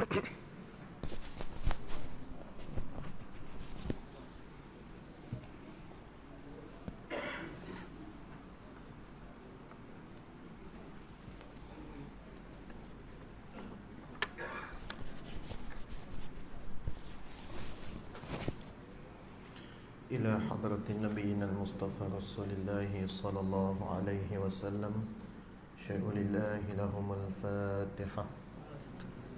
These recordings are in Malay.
إلى حضرة نبينا المصطفى رسول الله صلى الله عليه وسلم. شيء لله لهم الفاتحة.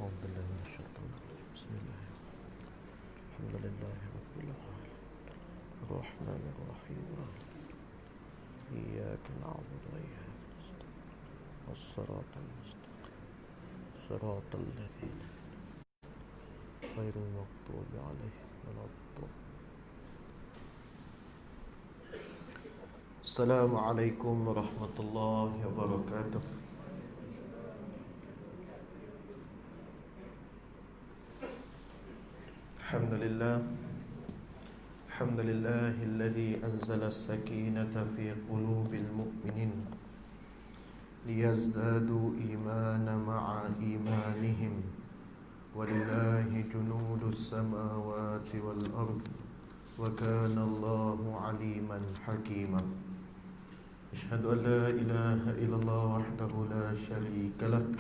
أعوذ بالله من الشيطان الرجيم. بسم الله الحمد لله رب العالمين الرحمن الرحيم إياك نعبد وإياك نستعين الصراط المستقيم صراط الذين غير المغضوب عليهم ولا الضالين. Assalamualaikum warahmatullahi wabarakatuh. Alhamdulillahilladzi anzala as-sakinata fi qulubil mu'minin liyazdadu imana ma'a imanihim walillahi junudus samawati wal ard wa kana Allahu aliman hakima. أشهد أن لا إله إلا الله وحده لا شريك له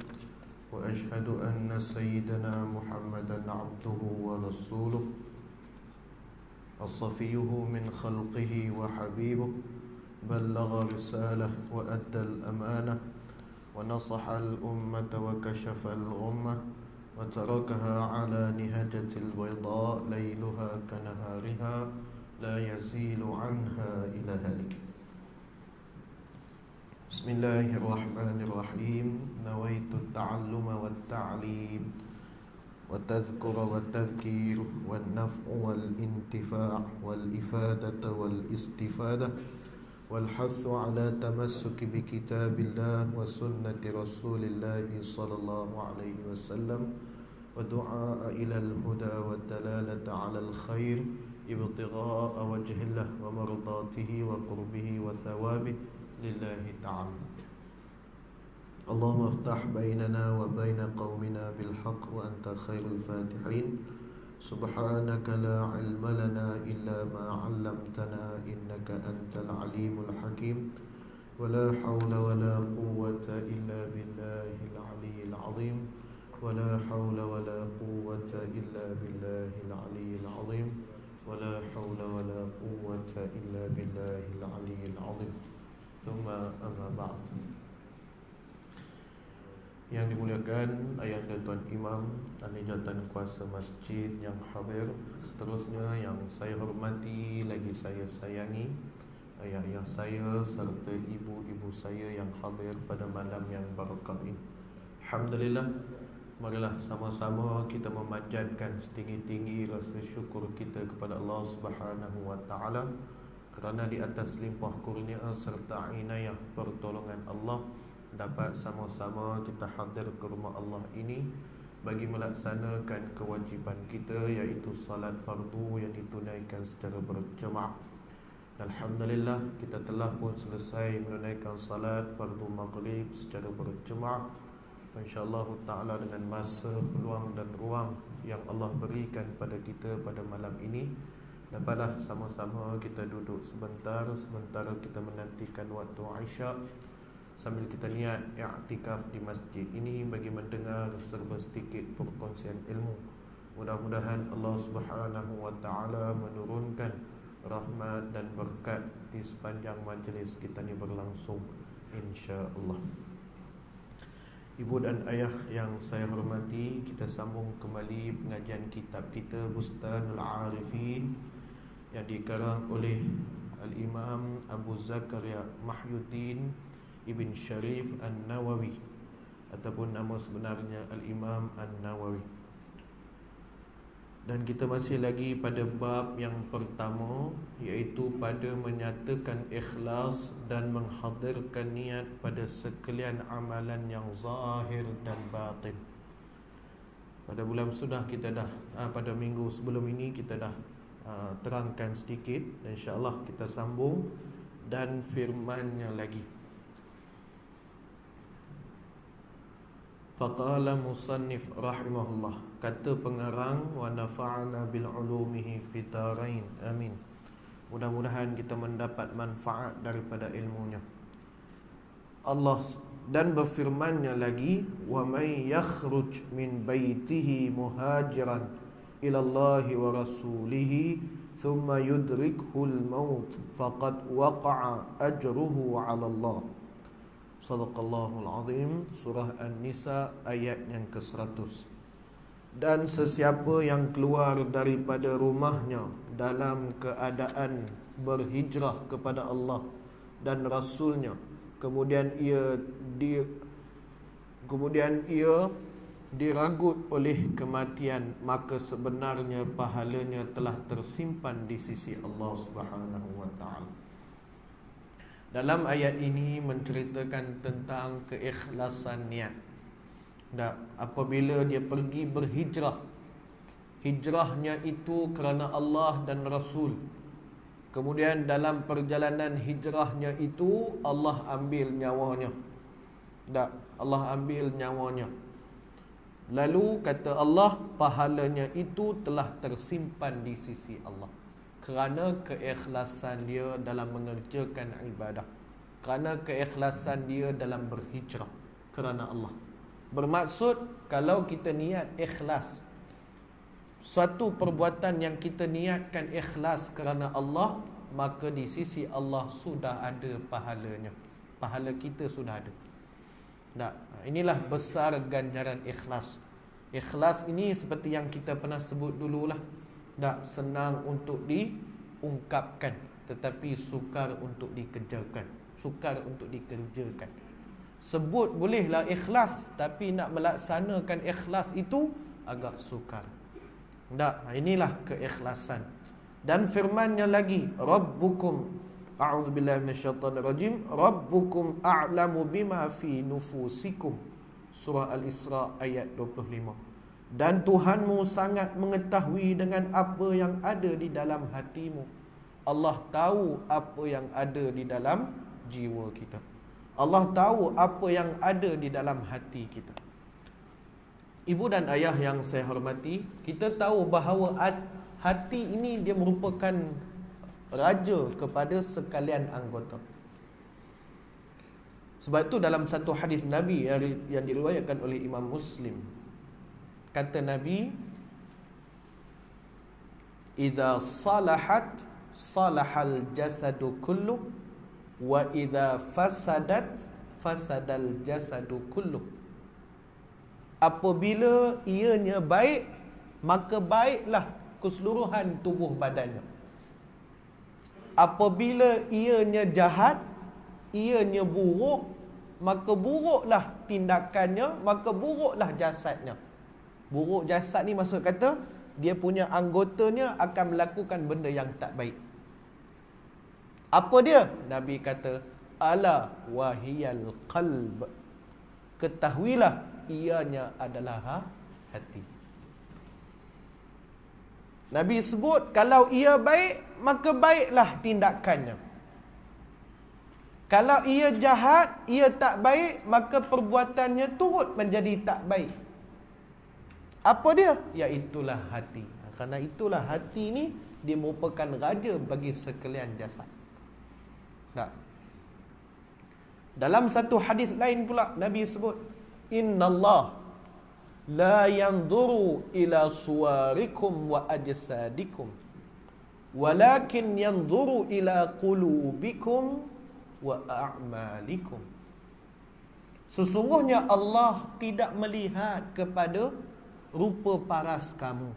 وأشهد أن سيدنا محمدا عبده ورسوله وصفيه من خلقه وحبيبه بلغ رسالة وأدى الأمانة ونصح الأمة وكشف الغمة وتركها على نهجة البيضاء ليلها كنهارها لا يزيل عنها إلى هالك. بسم الله الرحمن الرحيم. نويت التعلم والتعليم والتذكر والتذكير والنفع والانتفاع والإفادة والاستفادة والحث على تمسك بكتاب الله وسنة رسول الله صلى الله عليه وسلم ودعاء إلى الهدى والدلالة على الخير ابتغاء وجه الله ومرضاته وقربه وثوابه لله تعالى. اللهم افتح بيننا وبين قومنا بالحق وأنت خير الفاتحين. سبحانك لا علم لنا إلا ما علمتنا إنك أنت العليم الحكيم ولا حول ولا قوة إلا بالله العلي العظيم ولا حول ولا قوة إلا بالله العلي العظيم ولا حول ولا قوة إلا بالله العلي العظيم. Thumma amma ba'd. Yang dimuliakan Ayahanda Tuan Imam dan Jawatan Kuasa Masjid yang hadir, seterusnya yang saya hormati lagi saya sayangi, ayah-ayah saya serta ibu-ibu saya yang hadir pada malam yang barakah ini. Alhamdulillah, marilah sama-sama kita memanjatkan setinggi-tinggi rasa syukur kita kepada Allah Subhanahu wa taala kerana di atas limpah kurnia serta inayah pertolongan Allah dapat sama-sama kita hadir ke rumah Allah ini bagi melaksanakan kewajipan kita, iaitu salat fardu yang ditunaikan secara berjemaah. Alhamdulillah, kita telah pun selesai menunaikan salat fardu maghrib secara berjemaah. InsyaAllah ta'ala dengan masa, peluang dan ruang yang Allah berikan pada kita pada malam ini, dapatlah sama-sama kita duduk sebentar sementara kita menantikan waktu Isyak sambil kita niat i'tikaf di masjid ini bagi mendengar serba sedikit perkongsian ilmu. Mudah-mudahan Allah Subhanahu wa taala menurunkan rahmat dan berkat di sepanjang majlis kita ni berlangsung, insya-Allah. Ibu dan ayah yang saya hormati, kita sambung kembali pengajian kitab kita Bustanul Arifin yang dikarang oleh Al-Imam Abu Zakaria Mahyuddin Ibn Sharif An-Nawawi ataupun nama sebenarnya Al-Imam An-Nawawi. Dan kita masih lagi pada bab yang pertama, iaitu pada menyatakan ikhlas dan menghadirkan niat pada sekalian amalan yang zahir dan batin. Pada bulan sudah kita dah pada minggu sebelum ini kita dah terangkan sedikit, dan insya-Allah kita sambung dan firman-Nya lagi. Faqala musannif rahimahullah, kata pengarang, wa nafa'ana bil ulumihi fitarain, amin. Mudah-mudahan kita mendapat manfaat daripada ilmunya. Allah dan berfirmannya lagi, wa may yakhruj min baitihi muhajiran ila Allah wa rasulihi thumma yudrikhul maut faqad waqa'a ajruhu 'ala Allah. Sadaqallahul azim. Surah An-Nisa ayat yang ke-100. Dan sesiapa yang keluar daripada rumahnya dalam keadaan berhijrah kepada Allah dan Rasulnya, kemudian ia diragut oleh kematian, maka sebenarnya pahalanya telah tersimpan di sisi Allah Subhanahu wa taala. Dalam ayat ini menceritakan tentang keikhlasan niat. Dan apabila dia pergi berhijrah, hijrahnya itu kerana Allah dan Rasul. Kemudian dalam perjalanan hijrahnya itu Allah ambil nyawanya. Allah ambil nyawanya. Lalu kata Allah, pahalanya itu telah tersimpan di sisi Allah, kerana keikhlasan dia dalam mengerjakan ibadah, kerana keikhlasan dia dalam berhijrah kerana Allah. Bermaksud, kalau kita niat ikhlas, suatu perbuatan yang kita niatkan ikhlas kerana Allah, maka di sisi Allah sudah ada pahalanya. Pahala kita sudah ada. Inilah besar ganjaran ikhlas. Ikhlas ini seperti yang kita pernah sebut dululah, tak senang untuk diungkapkan, tetapi sukar untuk dikerjakan. Sebut bolehlah ikhlas, tapi nak melaksanakan ikhlas itu agak sukar. Inilah keikhlasan. Dan firmannya lagi, Rabbukum, a'udzubillahi minasyaitonir rajim, Rabbukum a'lamu bima fi nufusikum. Surah Al-Isra ayat 25. Dan Tuhanmu sangat mengetahui dengan apa yang ada di dalam hatimu. Allah tahu apa yang ada di dalam jiwa kita. Allah tahu apa yang ada di dalam hati kita. Ibu dan ayah yang saya hormati, kita tahu bahawa hati ini dia merupakan raja kepada sekalian anggota. Sebab itu dalam satu hadis Nabi yang diriwayatkan oleh Imam Muslim, kata Nabi, idza salahat salahal jasadu kullu wa idza fasadat fasadal jasadu kullu. Apabila ianya baik, maka baiklah keseluruhan tubuh badannya. Apabila ianya jahat, ianya buruk, maka buruklah tindakannya, maka buruklah jasadnya. Buruk jasad ni maksud kata dia punya anggotanya akan melakukan benda yang tak baik. Apa dia? Nabi kata, ala wahiyal qalb. Ketahuilah ianya adalah hati. Nabi sebut, kalau ia baik, maka baiklah tindakannya. Kalau ia jahat, ia tak baik, maka perbuatannya turut menjadi tak baik. Apa dia? Iaitulah hati. Kerana itulah hati ni, dia merupakan raja bagi sekalian jasad. Dalam satu hadis lain pula, Nabi sebut, Innallah la yanzuru ila suwarikum wa ajsadikum, walakin yanzuru ila qulubikum wa a'malikum. Sesungguhnya Allah tidak melihat kepada rupa paras kamu,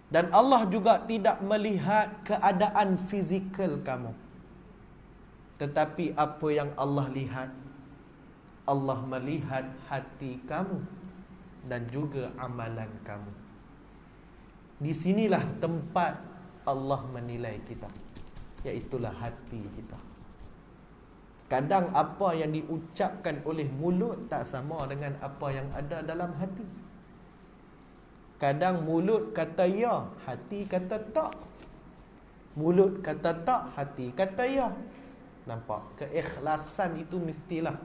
dan Allah juga tidak melihat keadaan fizikal kamu. Tetapi apa yang Allah lihat, Allah melihat hati kamu dan juga amalan kamu. Di sinilah tempat Allah menilai kita, iaitulah hati kita. Kadang apa yang diucapkan oleh mulut tak sama dengan apa yang ada dalam hati. Kadang mulut kata ya, hati kata tak. Mulut kata tak, hati kata ya. Nampak? Keikhlasan itu mestilah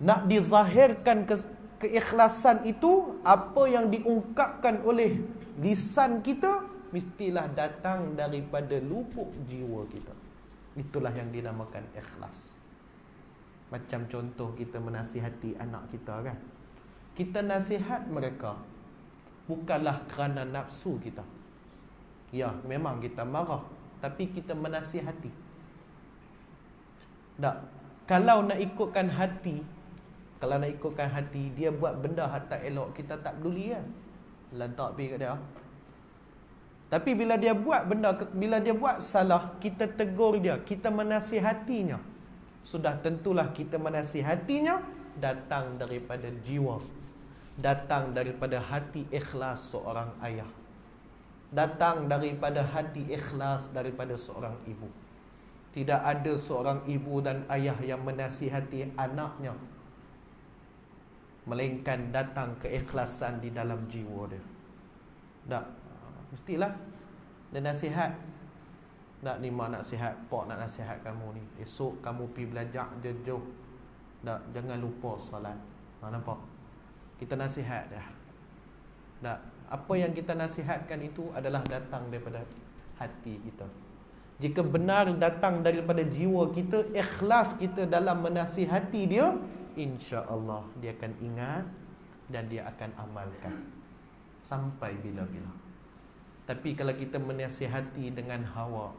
Nak dizahirkan keikhlasan itu, apa yang diungkapkan oleh lisan kita mestilah datang daripada lubuk jiwa kita. Itulah yang dinamakan ikhlas. Macam contoh kita menasihati anak kita kan. Kita nasihat mereka bukanlah kerana nafsu kita. Ya, memang kita marah, tapi kita menasihati. Tak. Kalau nak ikutkan hati, dia buat benda hak tak elok, kita tak peduli kan. Lantak pergi kat dia. Tapi bila dia buat salah, kita tegur dia, kita menasihatinya. Sudah tentulah kita menasihatinya datang daripada jiwa, datang daripada hati ikhlas seorang ayah, datang daripada hati ikhlas daripada seorang ibu. Tidak ada seorang ibu dan ayah yang menasihati anaknya melainkan datang keikhlasan di dalam jiwa dia. Tak, mestilah dia nasihat. Tak, ni mak nak sihat, pak nak nasihat kamu ni, esok kamu pergi belajar jauh. Tak, jangan lupa solat. Nampak? Kita nasihat dah. Tak, apa yang kita nasihatkan itu adalah datang daripada hati kita. Jika benar datang daripada jiwa kita, ikhlas kita dalam menasihati dia, insya-Allah dia akan ingat dan dia akan amalkan sampai bila-bila. Tapi kalau kita menasihati dengan hawa,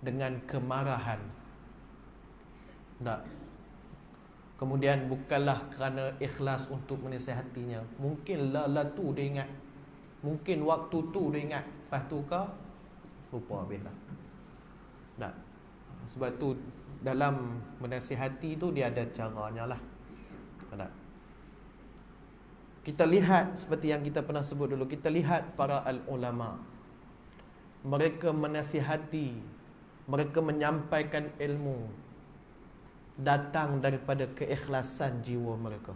dengan kemarahan, tak, kemudian bukanlah kerana ikhlas untuk menasihatinya, mungkin la tu dia ingat, mungkin waktu tu dia ingat, lepas tu kau lupa habis dah. Tak. Sebab tu dalam menasihati tu dia ada caranya lah. Tak. Kita lihat seperti yang kita pernah sebut dulu, kita lihat para al-ulama. Mereka menasihati, mereka menyampaikan ilmu datang daripada keikhlasan jiwa mereka.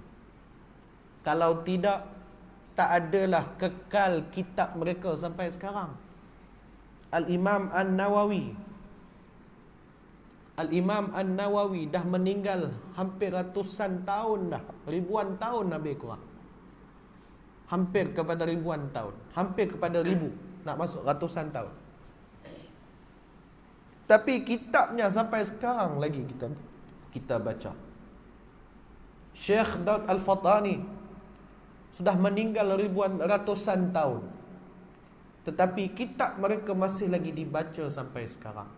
Kalau tidak, tak adalah kekal kitab mereka sampai sekarang. Al-Imam An-Nawawi dah meninggal hampir ratusan tahun dah, ribuan tahun lebih kurang. Hampir kepada ribuan tahun, hampir kepada ribu, nak masuk ratusan tahun. Tapi kitabnya sampai sekarang lagi kita baca. Syekh Daud Al-Fatani sudah meninggal ratusan tahun, tetapi kitab mereka masih lagi dibaca sampai sekarang.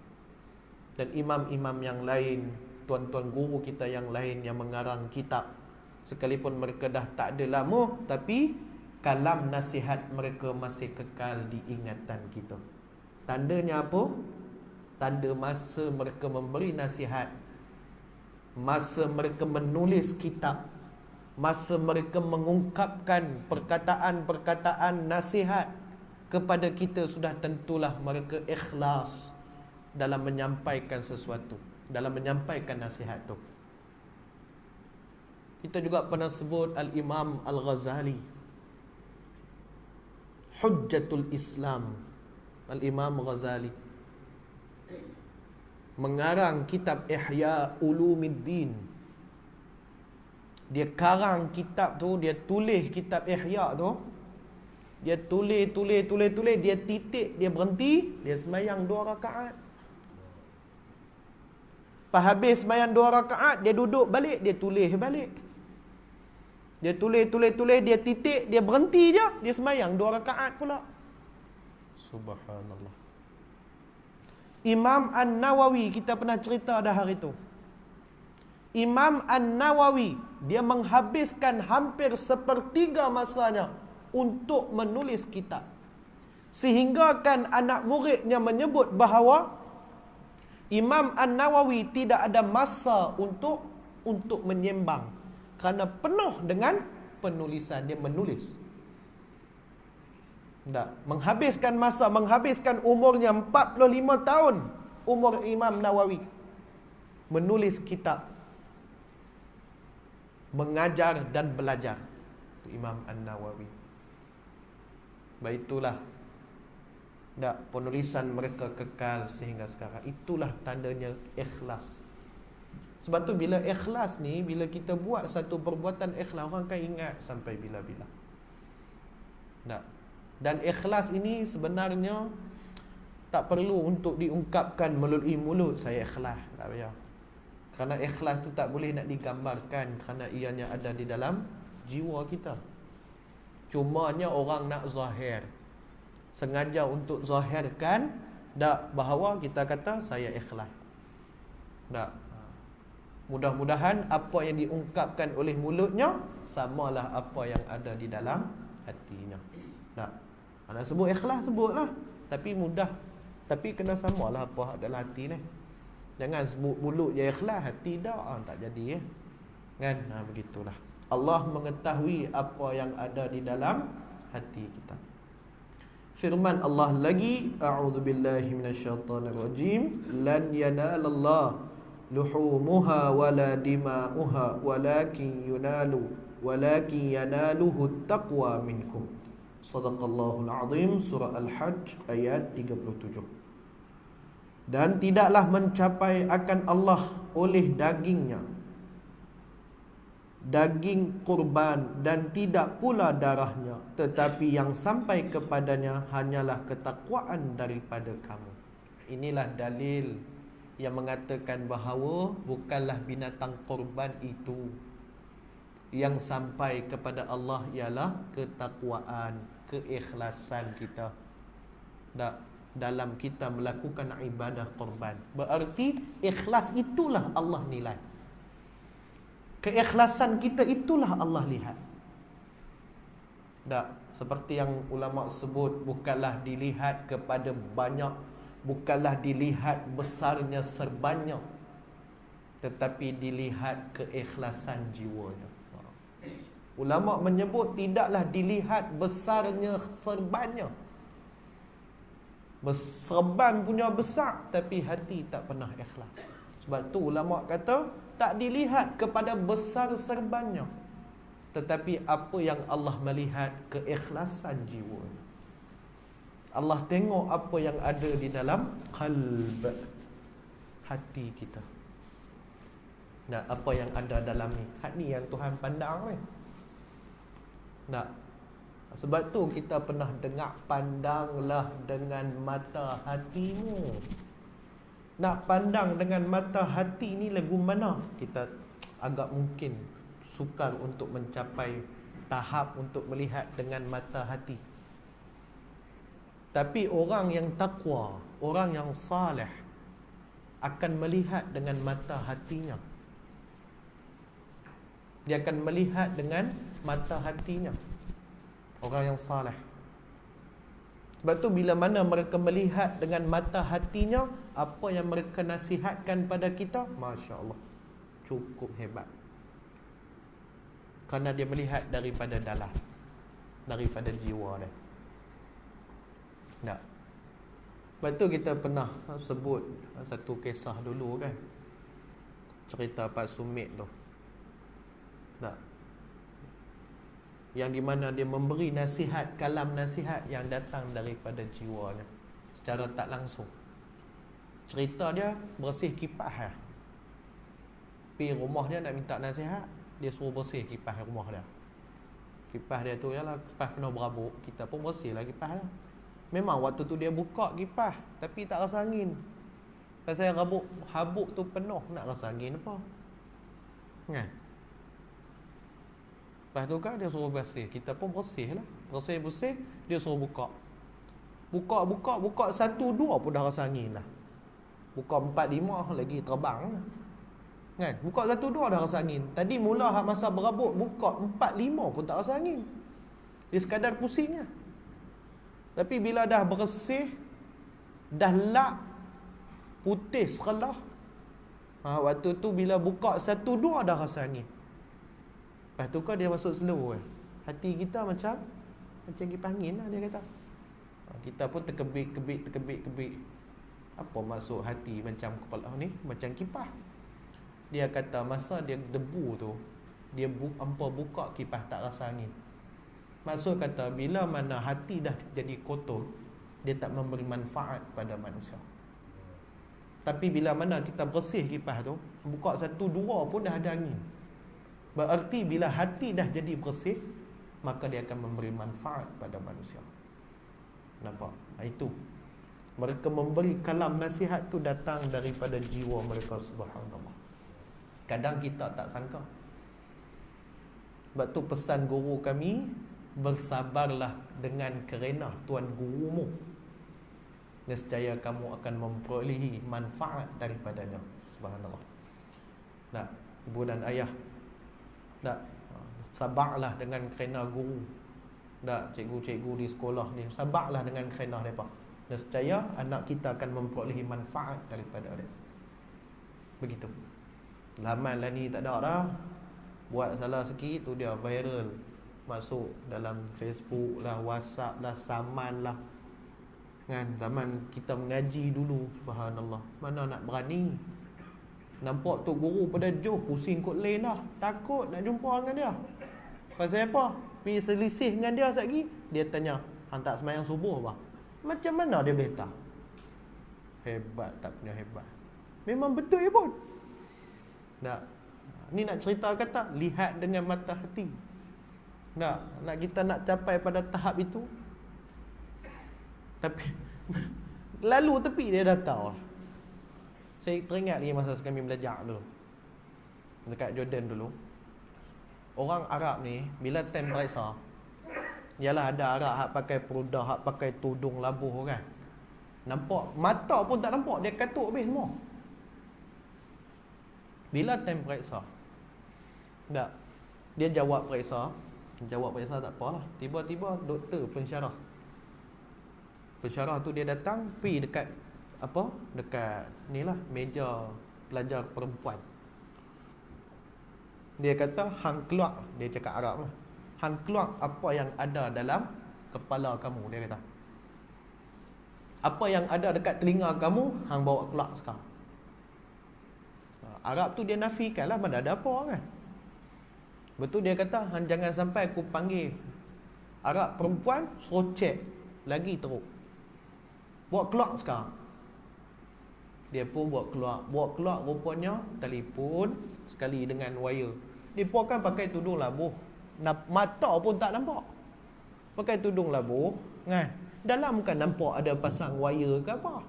Dan imam-imam yang lain, tuan-tuan guru kita yang lain yang mengarang kitab, sekalipun mereka dah tak ada lama, tapi kalam nasihat mereka masih kekal di ingatan kita. Tandanya apa? Tanda masa mereka memberi nasihat, masa mereka menulis kitab, masa mereka mengungkapkan perkataan-perkataan nasihat kepada kita, sudah tentulah mereka ikhlas dalam menyampaikan sesuatu, dalam menyampaikan nasihat tu. Kita juga pernah sebut Al-Imam Al-Ghazali, Hujjatul Islam. Al-Imam Ghazali mengarang kitab Ihya Ulumuddin. Dia karang kitab tu, dia tulis kitab Ihya tu. Dia tulis, dia titik, dia berhenti, dia sembahyang 2 rakaat. Lepas habis sembahyang 2 rakaat, dia duduk balik, dia tulis balik. Dia tulis, dia titik, dia berhenti je, dia sembahyang 2 rakaat pula. Subhanallah. Imam An-Nawawi, kita pernah cerita dah hari tu. Imam An-Nawawi, dia menghabiskan hampir sepertiga masanya untuk menulis kitab. Sehingga kan anak muridnya menyebut bahawa Imam An-Nawawi tidak ada masa untuk menyembang, kerana penuh dengan penulisan. Dia menulis. Tak, menghabiskan masa, menghabiskan umurnya 45 tahun, umur Imam Nawawi, menulis kitab, mengajar dan belajar. Imam An-Nawawi. Baitulah, tak, penulisan mereka kekal sehingga sekarang. Itulah tandanya ikhlas. Sebab tu bila ikhlas ni, bila kita buat satu perbuatan ikhlas, orang akan ingat sampai bila-bila. Tak. Dan ikhlas ini sebenarnya tak perlu untuk diungkapkan melalui mulut, saya ikhlas, tak payah. Kerana ikhlas tu tak boleh nak digambarkan, kerana ianya ada di dalam jiwa kita. Cumanya orang nak zahir, sengaja untuk zahirkan tak, bahawa kita kata saya ikhlas. Tak. Mudah-mudahan apa yang diungkapkan oleh mulutnya samalah apa yang ada di dalam hatinya. Tak. Nak sebut ikhlas, sebutlah. Tapi mudah. Tapi kena samalah apa dalam hati ni. Jangan sebut mulut je ikhlas, hati tak, tak jadi ya. Kan? Begitulah. Allah mengetahui apa yang ada di dalam hati kita. Firman Allah lagi, a'udzubillahi minasyaitonirrajim, lan yanalallah luhumuha wala dima'uha walakin yanaluhu taqwa minkum. Sadaqallahul azim. Surah Al-Hajj ayat 37. Dan tidaklah mencapai akan Allah oleh dagingnya, daging kurban, dan tidak pula darahnya, tetapi yang sampai kepadanya hanyalah ketakwaan daripada kamu. Inilah dalil yang mengatakan bahawa bukanlah binatang korban itu yang sampai kepada Allah, ialah ketakwaan, keikhlasan kita dalam kita melakukan ibadah korban. Berarti ikhlas itulah Allah nilai, keikhlasan kita itulah Allah lihat. Seperti yang ulama sebut, bukanlah dilihat kepada banyak, bukanlah dilihat besarnya serbannya, tetapi dilihat keikhlasan jiwanya. Ulama menyebut tidaklah dilihat besarnya serbannya. Serban punya besar, tapi hati tak pernah ikhlas. Sebab tu ulama kata tak dilihat kepada besar serbannya, tetapi apa yang Allah melihat, keikhlasan jiwanya. Allah tengok apa yang ada di dalam qalb, hati kita. Nah, apa yang ada dalam ni, hati yang Tuhan pandang ni. Nah, sebab tu kita pernah dengar, pandanglah dengan mata hatimu. Nak pandang dengan mata hati ni lagu mana? Kita agak mungkin sukar untuk mencapai tahap untuk melihat dengan mata hati. Tapi orang yang takwa, orang yang saleh akan melihat dengan mata hatinya. Dia akan melihat dengan mata hatinya. Orang yang saleh. Sebab tu bila mana mereka melihat dengan mata hatinya, apa yang mereka nasihatkan pada kita, Masya Allah, cukup hebat. Kerana dia melihat daripada dalam, daripada jiwa dia. Tak. Lepas tu kita pernah sebut satu kisah dulu kan, cerita Pak Sumit tu. Tak. Yang di mana dia memberi nasihat, kalam nasihat yang datang daripada jiwanya secara tak langsung. Cerita dia bersih kipas. Pergi rumah dia nak minta nasihat, dia suruh bersih kipas rumah dia. Kipas dia tu ialah kipas penuh berabuk, kita pun bersih lah kipas dia. Memang waktu tu dia buka kipas, tapi tak rasa angin. Pasal habuk tu penuh, nak rasa angin apa? Kan? Lepas tu kan dia suruh bersih, kita pun bersih lah. Bersih-bersih, dia suruh buka. Buka 1, 2 pun dah rasa angin lah. Buka 4, 5 lagi terbang lah. Kan? Buka 1, 2 dah rasa angin. Tadi mula masa berabuk, buka 4, 5 pun tak rasa angin. Dia sekadar pusing lah. Tapi bila dah bersih, dah lap, putih sekelah, waktu tu bila buka 1, 2 dah rasa angin. Lepas tu kan dia masuk slow. Hati kita macam kipas angin lah, dia kata. Kita pun terkebik. Apa maksud hati macam kepala ni, macam kipas? Dia kata masa dia debu tu, dia hampa buka kipas tak rasa angin. Maksud kata bila mana hati dah jadi kotor, dia tak memberi manfaat pada manusia. Tapi bila mana kita bersih kipas tu, buka 1-2 pun dah ada angin. Berarti bila hati dah jadi bersih, maka dia akan memberi manfaat pada manusia. Nampak? Itu. Mereka memberi kalam nasihat tu datang daripada jiwa mereka, subhanallah. Kadang kita tak sangka. Sebab tu pesan guru kami, bersabarlah dengan kerana tuan gurumu, nescaya kamu akan memperolehi manfaat daripadanya. Subhanallah. Nak, ibu dan ayah, nak, sabarlah dengan kerana guru. Nak, cikgu-cikgu di sekolah ni, sabarlah dengan kerana mereka. Nescaya anak kita akan memperolehi manfaat daripada dia. Begitu. Laman lah ni tak ada dah. Buat salah sikit tu dia viral, masuk dalam Facebook lah, WhatsApp lah, saman lah. Kan, zaman kita mengaji dulu, subhanallah, mana nak berani. Nampak tu guru pada jauh, pusing kot lain dah, takut nak jumpa dengan dia. Pasal apa? Pergi selisih dengan dia sekejap lagi, dia tanya, hang tak sembahyang subuh apa? Macam mana dia beta? Hebat tak punya hebat. Memang betul ya pun. Tak. Ni nak cerita kata, lihat dengan mata hati. Nak kita nak capai pada tahap itu. Tapi lalu tepi dia dah tahu. Saya teringat lagi masa kami belajar dulu dekat Jordan dulu. Orang Arab ni bila time periksa, yalah ada Arab hak pakai perudah, hak pakai tudung labuh kan. Nampak mata pun tak nampak, dia katuk habis semua. Bila time periksa, tak, dia jawab periksa tak apalah. Tiba-tiba doktor pensyarah tu dia datang, pergi dekat apa? Dekat ni lah, meja pelajar perempuan. Dia kata, hang keluar, dia cakap Arab lah, hang keluar apa yang ada dalam kepala kamu, dia kata. Apa yang ada dekat telinga kamu, hang bawa keluar sekarang. Arab tu dia nafikan lah, mana ada apa kan. Betul dia kata, hang jangan sampai aku panggil Arab perempuan, suruh cek lagi teruk. Buat keluar sekarang. Dia pun buat keluar rupanya telefon sekali dengan wire. Dia pun kan pakai tudung labuh, mata pun tak nampak. Pakai tudung labuh kan, dalam bukan nampak ada pasang wire ke apa.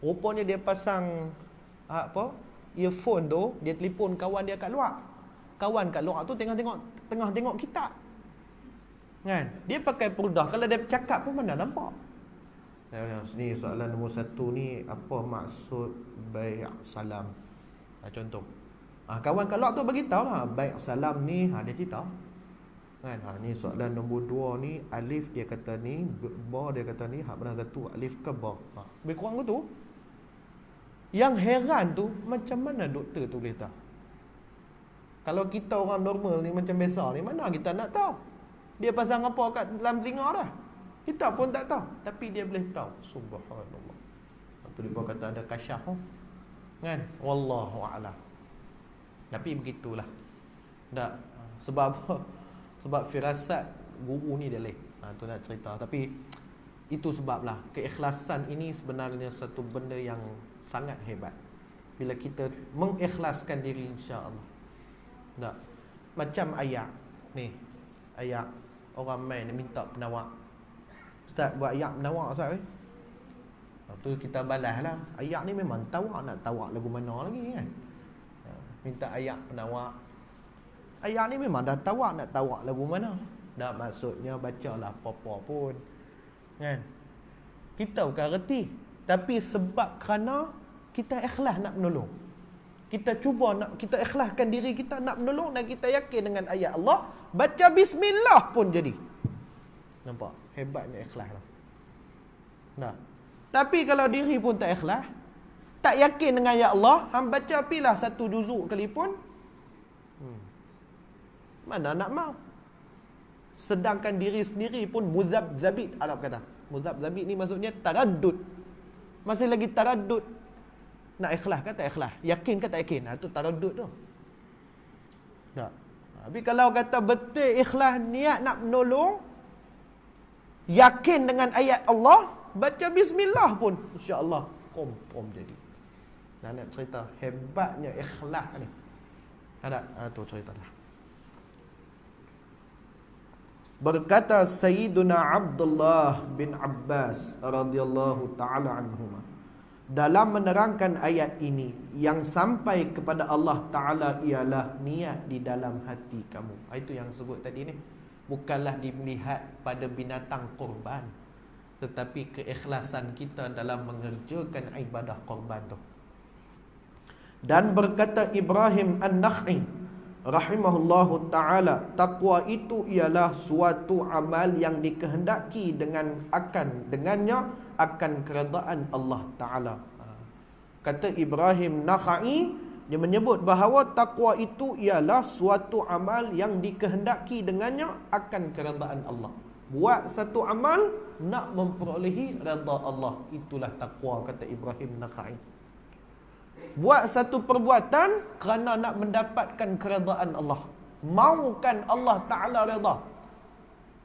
Rupanya dia pasang apa, earphone tu, dia telefon kawan dia kat luar. Kawan kat luar tu tengah tengok kitab kan. Dia pakai perudah, kalau dia cakap pun mana nampak. Ni soalan nombor 1 ni, apa maksud bai' salam? Contoh, kawan kat luar tu bagi tahu lah, bai' salam ni, dia cerita kan. Ni soalan nombor 2 ni, alif dia kata ni, ba dia kata ni, hak benar 1 alif ke ba. Lebih kurang tu. Yang heran tu, macam mana doktor tu boleh tahu? Kalau kita orang normal ni macam biasa ni, mana kita nak tahu? Dia pasang apa kat dalam telinga dah, kita pun tak tahu. Tapi dia boleh tahu. Subhanallah. Tu dia kata ada kasyaf kan. Wallahu a'lam. Tapi begitulah. Tak. Sebab apa? Sebab firasat guru ni dia lain. Tu nak cerita. Tapi itu sebablah keikhlasan ini sebenarnya satu benda yang sangat hebat. Bila kita mengikhlaskan diri, insya-Allah. Tak. Macam ayat ni. Ayat orang main minta penawar. Ustaz buat ayat penawar Ustaz. Tu kita balas lah. Ayat ni memang tawak, nak tawak lagu mana lagi kan. Minta ayat penawar. Ayat ni memang dah tawak, nak tawak lagu mana. Dah maksudnya bacalah apa-apa pun kan. Kita bukan reti, tapi sebab kerana kita ikhlas nak menolong. Kita cuba nak, kita ikhlaskan diri kita nak menolong, dan kita yakin dengan ayat Allah, baca bismillah pun jadi. Nampak? Hebatnya ikhlas lah. Nah. Tapi kalau diri pun tak ikhlas, tak yakin dengan ayat Allah, hang baca pilah 1 juzuk kali pun, mana nak mau. Sedangkan diri sendiri pun muzabzabit, Arab kata. Muzabzabit ni maksudnya taraddud. Masih lagi taraddud. Nak ikhlas ke tak ikhlas? Yakin ke tak yakin? Itu taraddud tu. Tak. Tapi kalau kata betul ikhlas, niat nak menolong, yakin dengan ayat Allah, baca bismillah pun, insya-Allah kom jadi. Nak cerita hebatnya ikhlas ni. Ada tu cerita dah. Berkata Sayyiduna Abdullah bin Abbas radhiyallahu taala anhuma dalam menerangkan ayat ini, yang sampai kepada Allah Ta'ala ialah niat di dalam hati kamu. Itu yang sebut tadi ni. Bukanlah dilihat pada binatang korban, tetapi keikhlasan kita dalam mengerjakan ibadah korban tu. Dan berkata Ibrahim An-Nakhi rahimahullahu ta'ala, taqwa itu ialah suatu amal yang dikehendaki dengannya akan keredaan Allah Ta'ala. Kata Ibrahim Nakhai, dia menyebut bahawa takwa itu ialah suatu amal yang dikehendaki dengannya akan keredaan Allah. Buat satu amal nak memperolehi redha Allah, itulah takwa, kata Ibrahim Nakhai. Buat satu perbuatan kerana nak mendapatkan keredaan Allah, maukan Allah Ta'ala redha.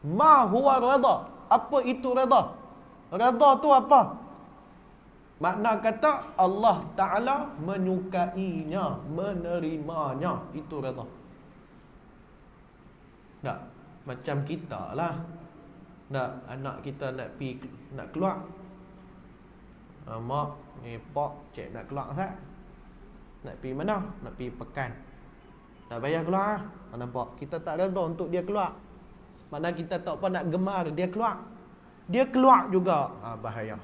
Ma huwa redha, apa itu redha? Redha tu apa? Makna kata Allah Ta'ala menyukainya, menerimanya, itu redha. Tak, macam kita lah. Tak, anak kita nak keluar, mak ni pak cik nak keluar Ustaz. Nak pergi mana? Nak pergi pekan. Tak payah keluar lah. Nampak? Kita tak redha untuk dia keluar. Mana kita tak apa nak gemar dia keluar. Dia keluar juga. Bahaya.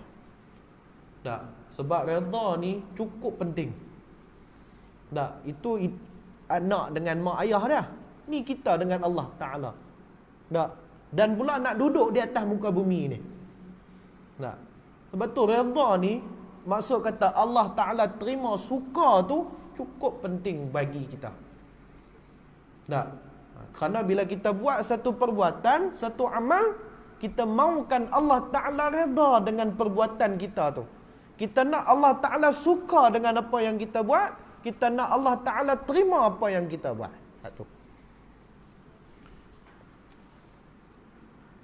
Tak. Sebab redha ni cukup penting. Tak. Itu anak dengan mak ayah dia. Ni kita dengan Allah Ta'ala. Tak. Dan pula nak duduk di atas muka bumi ni. Tak. Sebab tu redha ni, maksud kata Allah Ta'ala terima, suka tu cukup penting bagi kita. Tak. Kerana bila kita buat satu perbuatan, satu amal, kita mahukan Allah Ta'ala redha dengan perbuatan kita tu. Kita nak Allah Ta'ala suka dengan apa yang kita buat. Kita nak Allah Ta'ala terima apa yang kita buat. Satu.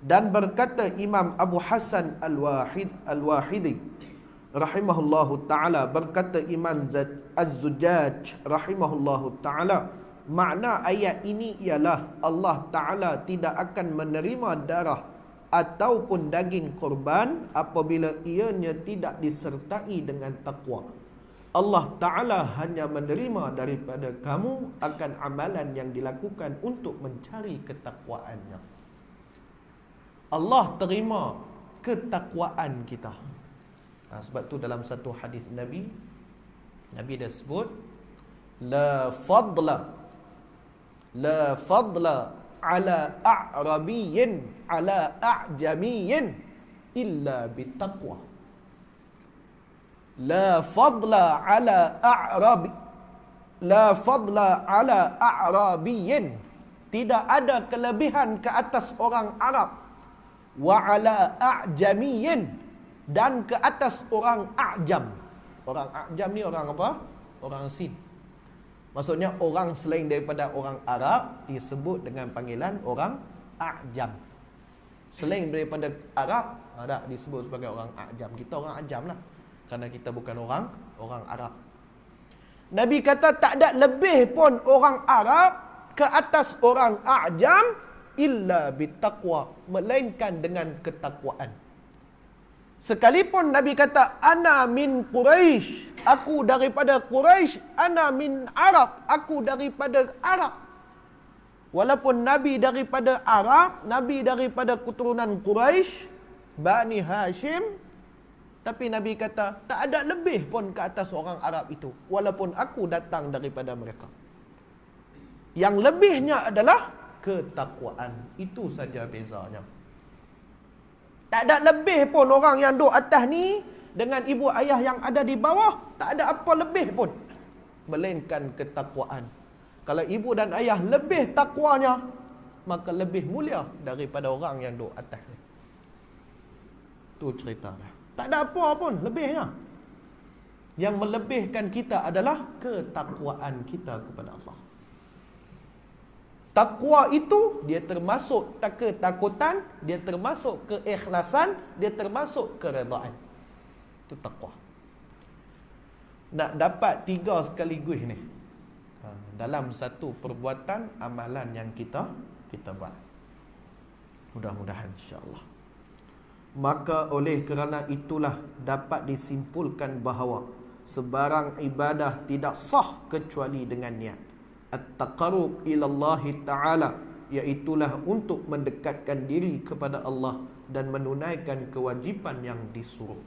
Dan berkata Imam Abu Hasan Al-Wahidi rahimahullahu ta'ala, berkata Imam Az-Zujaj rahimahullahu ta'ala, makna ayat ini ialah Allah Ta'ala tidak akan menerima darah ataupun daging korban apabila ianya tidak disertai dengan takwa. Allah Ta'ala hanya menerima daripada kamu akan amalan yang dilakukan untuk mencari ketakwaannya. Allah terima ketakwaan kita. Sebab tu dalam satu hadis Nabi dah sebut, la fadla ala a'rabiyyin ala a'jamiyyin illa bitaqwa. La fadla ala a'rabiyyin, tidak ada kelebihan ke atas orang Arab, wa ala a'jamiyyin, dan ke atas orang A'jam. Orang A'jam ni orang apa? Orang Sin. Maksudnya orang selain daripada orang Arab disebut dengan panggilan orang A'jam. Selain daripada Arab ada disebut sebagai orang A'jam. Kita orang A'jam lah, kerana kita bukan orang Arab. Nabi kata tak ada lebih pun orang Arab ke atas orang A'jam illa bitaqwa, melainkan dengan ketakwaan. Sekalipun Nabi kata ana min Quraisy, aku daripada Quraisy, ana min Arab, aku daripada Arab. Walaupun Nabi daripada Arab, Nabi daripada keturunan Quraisy, Bani Hashim, tapi Nabi kata tak ada lebih pun ke atas orang Arab itu, walaupun aku datang daripada mereka. Yang lebihnya adalah ketakwaan. Itu saja bezanya. Tak ada lebih pun orang yang duduk atas ni dengan ibu ayah yang ada di bawah, tak ada apa lebih pun melainkan ketakwaan. Kalau ibu dan ayah lebih takwanya, maka lebih mulia daripada orang yang duduk atas ni. Tu cerita dia. Tak ada apa pun lebihnya. Yang melebihkan kita adalah ketakwaan kita kepada Allah. Takwa itu dia termasuk ketakutan, dia termasuk keikhlasan, dia termasuk keredaan. Itu takwa. nak dapat 3 sekaligus ni. Dalam satu perbuatan amalan yang kita buat. Mudah-mudahan insya-Allah. Maka oleh kerana itulah dapat disimpulkan bahawa sebarang ibadah tidak sah kecuali dengan niat. At-taqarrub ila Allah Ta'ala, iaitulah untuk mendekatkan diri kepada Allah dan menunaikan kewajipan yang disuruh.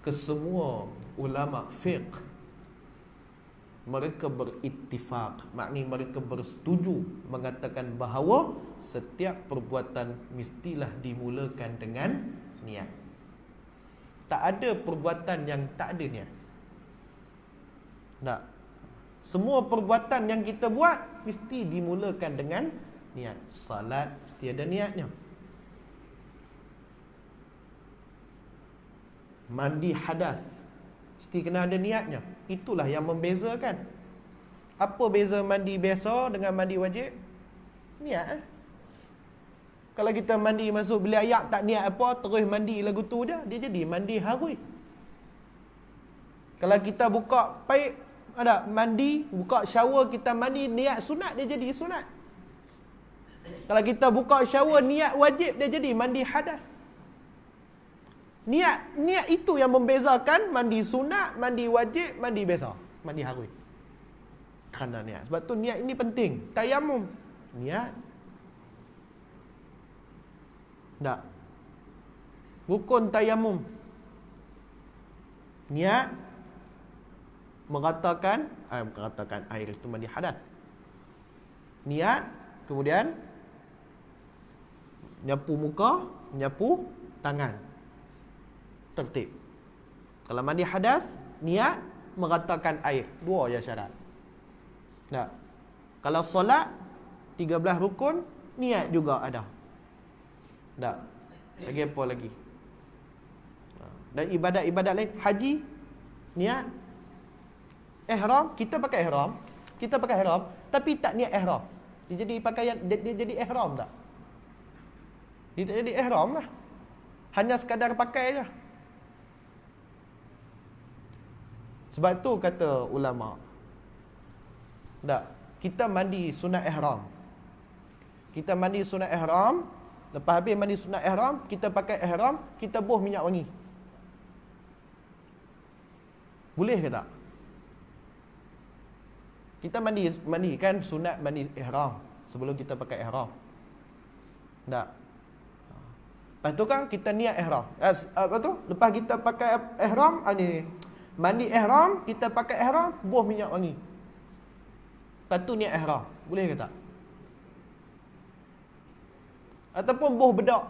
Kesemua ulama fiqh mereka berittifaq, maknanya mereka bersetuju mengatakan bahawa setiap perbuatan mestilah dimulakan dengan niat. Tak ada perbuatan yang tak ada niat. Tak. Semua perbuatan yang kita buat mesti dimulakan dengan niat. Salat mesti ada niatnya. Mandi hadas mesti kena ada niatnya. Itulah yang membezakan. Apa beza mandi biasa dengan mandi wajib? Niat. Kalau kita mandi masuk bilik air tak niat apa, terus mandi lagu tu dia jadi mandi harui. Kalau kita buka paip, ada mandi, buka shower kita mandi niat sunat, dia jadi sunat. Kalau kita buka shower niat wajib, dia jadi mandi hadas. Niat itu yang membezakan mandi sunat, mandi wajib, mandi biasa, mandi harui. Kerana niat. Sebab tu niat ini penting. Tayamum, niat. Tak. Rukun tayamum, niat. Meratakan air itu mandi hadas. Niat, kemudian nyapu muka, nyapu tangan. Tertib. Kalau mandi hadas, niat, meratakan air. 2 je syarat. Tak. Kalau solat 13 rukun, niat juga ada. Tak. Lagi apa lagi? Dan ibadat-ibadat lain, haji, niat. Ihram, kita pakai ihram, tapi tak niat ihram. Dia jadi pakaian, dia jadi ihram tak? Dia tak jadi ihram lah. Hanya sekadar pakai je. Sebab tu kata ulama, tak, kita mandi sunat ihram. Kita mandi sunat ihram, lepas habis mandi sunat ihram, kita pakai ihram, kita buh minyak wangi. Boleh ke tak? Kita mandi kan sunat mandi ihram sebelum kita pakai ihram. Tak. Lepas tu kan kita niat ihram. Apa tu? Lepas kita pakai ihram, mandi ihram, kita pakai ihram, buh minyak wangi. Lepas tu niat ihram. Boleh ke tak? Ataupun buh bedak.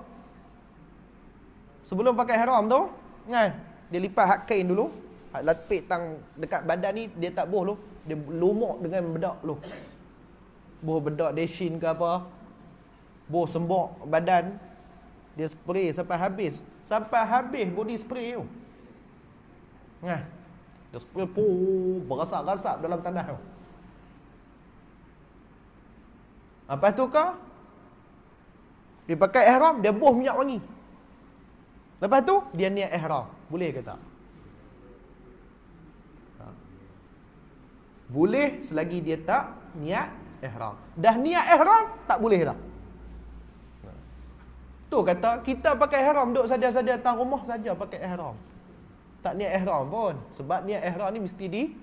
Sebelum pakai ihram tu, kan? Dia lipat hak kain dulu. Hak lapik tang dekat badan ni, dia tak buh lu. Dia lumuk dengan bedak lu. Buh bedak desin ke apa. Buh sembok badan. Dia spray sampai habis. Sampai habis body spray tu. Kan? Dia spray berasap-rasap dalam tanah tu. Lepas tu kah? Dia pakai ihram, dia buh minyak wangi. Lepas tu dia niat ihram. Boleh ke tak? Boleh selagi dia tak niat ihram. Dah niat ihram tak boleh dah. Tu kata kita pakai ihram duduk saja-saja datang rumah saja pakai ihram. Tak niat ihram pun. Sebab niat ihram ni mesti di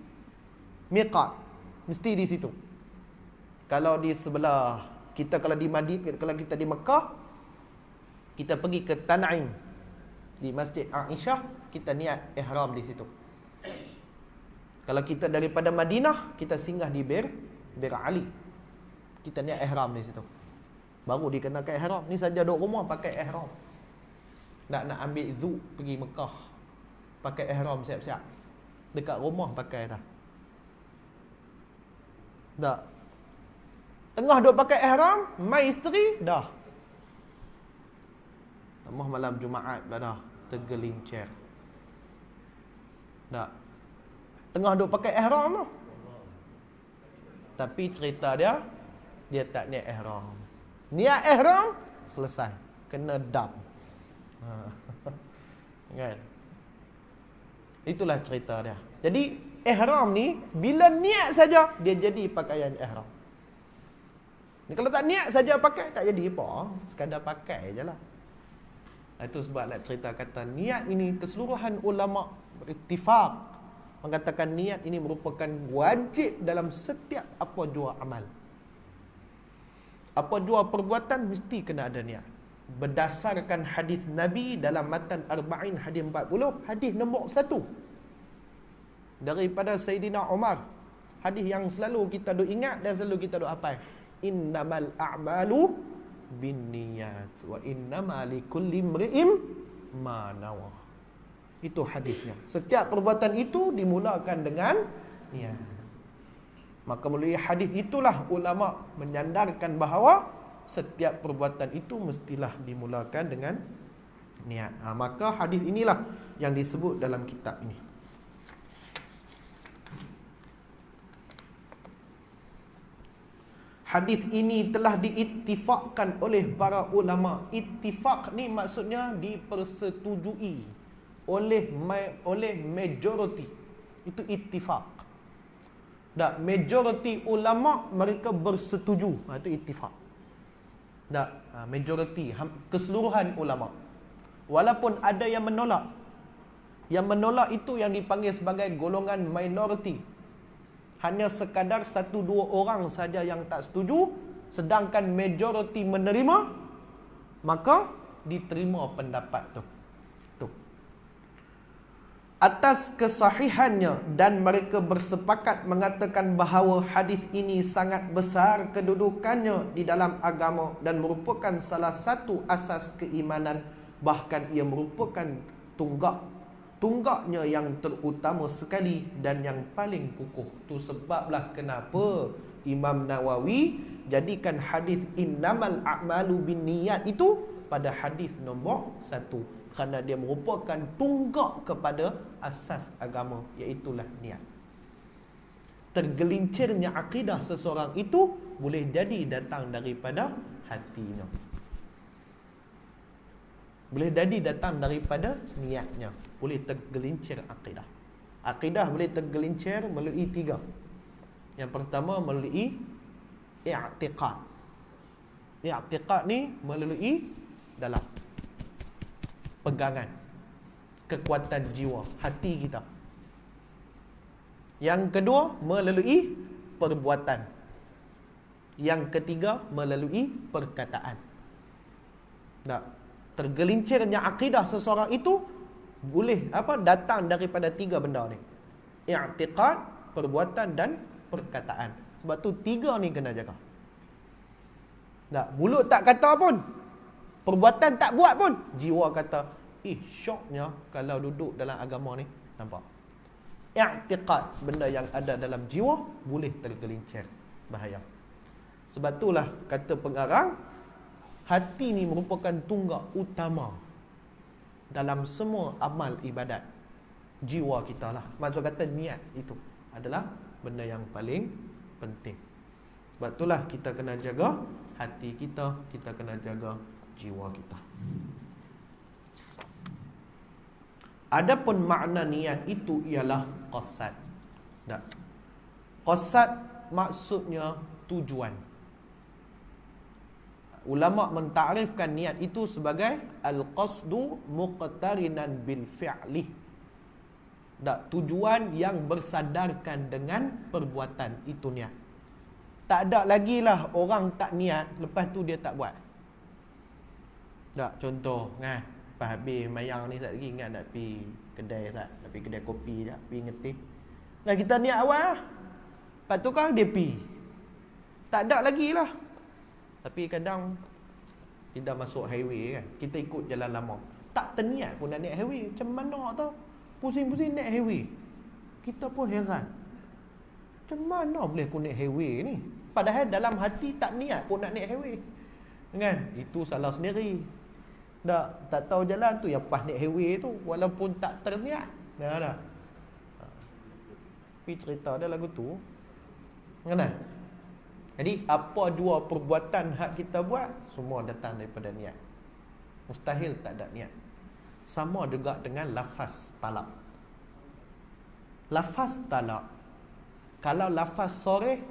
miqat. Mesti di situ. Kalau di sebelah kita, kalau di Madinah, kalau kita di Mekah, kita pergi ke Tan'im di Masjid Aisyah, kita niat ihram di situ. Kalau kita daripada Madinah, kita singgah di Bir Ali, kita niat ihram di situ. Baru dikenakan ihram. Ni saja duduk rumah pakai ihram. Nak ambil zu pergi Mekah, pakai ihram siap-siap. Dekat rumah pakai dah. Tak. Tengah duk pakai ihram, mai isteri dah. Tengah malam Jumaat dah tergelincir. Tak. Tengah duk pakai ihram tu. Tapi cerita dia tak niat ihram. Niat ihram selesai, kena dam. Kan? Itulah cerita dia. Jadi ihram ni bila niat saja dia jadi pakaian ihram. Ni kalau tak niat saja pakai tak jadi apa, sekadar pakai je lah. Itu sebab nak cerita kata niat ini keseluruhan ulama berittifaq mengatakan niat ini merupakan wajib dalam setiap apa jua amal. Apa jua perbuatan mesti kena ada niat. Berdasarkan hadis Nabi dalam matan Arba'in hadis 40, hadis nombor 1 daripada Sayyidina Umar, hadis yang selalu kita duk ingat dan selalu kita duk hafal. Innamal a'malu binniyat wa innama likulli imri'in ma nawa. Itu hadisnya. Setiap perbuatan itu dimulakan dengan niat. Maka melalui hadis itulah ulama menyandarkan bahawa setiap perbuatan itu mestilah dimulakan dengan niat. Maka hadis inilah yang disebut dalam kitab ini. Hadis ini telah diittifaqkan oleh para ulama. Ittifaq ni maksudnya dipersetujui oleh majority. Itu ittifaq. Dak majority ulama mereka bersetuju. Itu ittifaq. Dak majority keseluruhan ulama. Walaupun ada yang menolak. Yang menolak itu yang dipanggil sebagai golongan minority. Hanya sekadar 1-2 orang saja yang tak setuju, sedangkan majority menerima, maka diterima pendapat tu. Atas kesahihannya dan mereka bersepakat mengatakan bahawa hadis ini sangat besar kedudukannya di dalam agama dan merupakan salah satu asas keimanan, bahkan ia merupakan tunggaknya yang terutama sekali dan yang paling kukuh. Tu sebablah kenapa Imam Nawawi jadikan hadis innamal a'malu binniyat itu pada hadis nombor 1, kerana dia merupakan tunggak kepada asas agama, iaitulah niat. Tergelincirnya akidah seseorang itu boleh jadi datang daripada hatinya. Boleh jadi datang daripada niatnya. Boleh tergelincir akidah. Akidah boleh tergelincir melalui 3. Yang pertama melalui i'tiqad. I'tiqad ni melalui dalam pegangan, kekuatan jiwa, hati kita. Yang kedua melalui perbuatan. Yang ketiga melalui perkataan. Tak. Tergelincirnya akidah seseorang itu boleh datang daripada 3 benda ni. I'tiqad, perbuatan dan perkataan. Sebab tu 3 ni kena jaga. Tak, mulut tak kata pun, perbuatan tak buat pun, jiwa kata, syoknya kalau duduk dalam agama ni. Nampak? I'tiqad, benda yang ada dalam jiwa boleh tergelincir, bahaya. Sebab itulah kata pengarang, hati ni merupakan tunggak utama dalam semua amal ibadat jiwa kita lah. Maksud kata niat itu adalah benda yang paling penting. Sebab itulah kita kena jaga hati kita, kita kena jaga jiwa kita. Adapun makna niat itu ialah qasad. Qasad maksudnya tujuan. Ulama mentakrifkan niat itu sebagai al-qasdu muqtarinan bil fi'li. Tujuan yang bersadarkan dengan perbuatan itu niat. Tak ada lagi lah orang tak niat lepas tu dia tak buat. Contoh kan, lepas habis mayang ni sat lagi ingat nak pergi kedai sat, nak pergi kedai kopi jap, pergi ngetih. Nah kita niat awal lah. Lepas tu kan dia pergi. Tak ada lagi lah. Tapi kadang kita masuk highway kan, kita ikut jalan lama, tak terniat pun nak naik highway. Macam mana tau, pusing-pusing naik highway. Kita pun heran, macam mana boleh aku naik highway ni, padahal dalam hati tak niat pun nak naik highway kan. Itu salah sendiri. Tak tahu jalan tu yang pas naik highway tu, walaupun tak terniat. Dah. Tapi cerita dia lagu tu kan. Jadi apa dua perbuatan hak kita buat, semua datang daripada niat. Mustahil tak ada niat. Sama juga dengan lafaz talab. lafaz talak. Kalau lafaz soreh,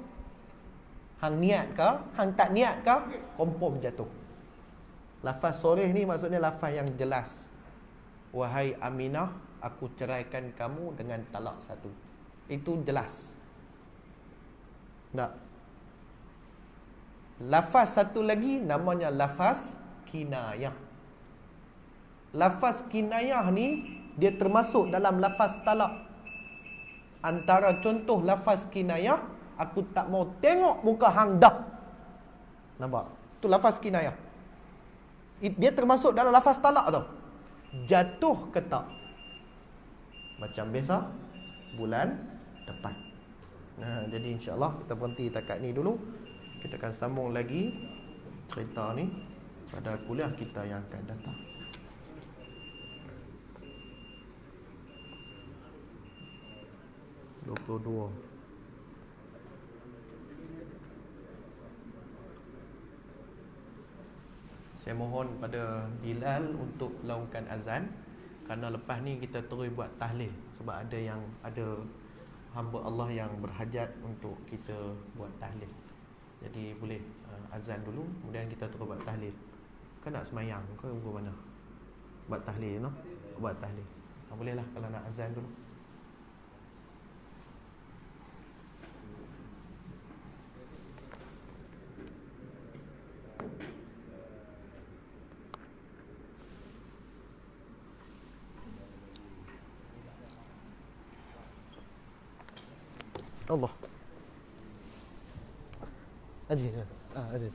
hang niat ke, hang tak niat ke, confirm jatuh. Lafaz soreh ni maksudnya lafaz yang jelas. Wahai Aminah, aku ceraikan kamu dengan talak 1. Itu jelas. Tak. Lafaz satu lagi namanya lafaz kinayah. Lafaz kinayah ni dia termasuk dalam lafaz talak. Antara contoh lafaz kinayah, aku tak mau tengok muka hang dah. Nampak? Itu lafaz kinayah. Dia termasuk dalam lafaz talak tau. Jatuh ke tak? Macam biasa, bulan depan. Nah, jadi insya-Allah kita berhenti takat ni dulu. Kita akan sambung lagi cerita ni pada kuliah kita yang akan datang. Dua. Saya mohon pada Bilal untuk laungkan azan, kerana lepas ni kita terus buat tahlil. Sebab ada hamba Allah yang berhajat untuk kita buat tahlil. Jadi boleh azan dulu, kemudian kita terus buat tahlil. Kan nak semayang ke mana? Buat tahlil, no? Buat tahlil. Bolehlah kalau nak azan dulu. Allah. Ada.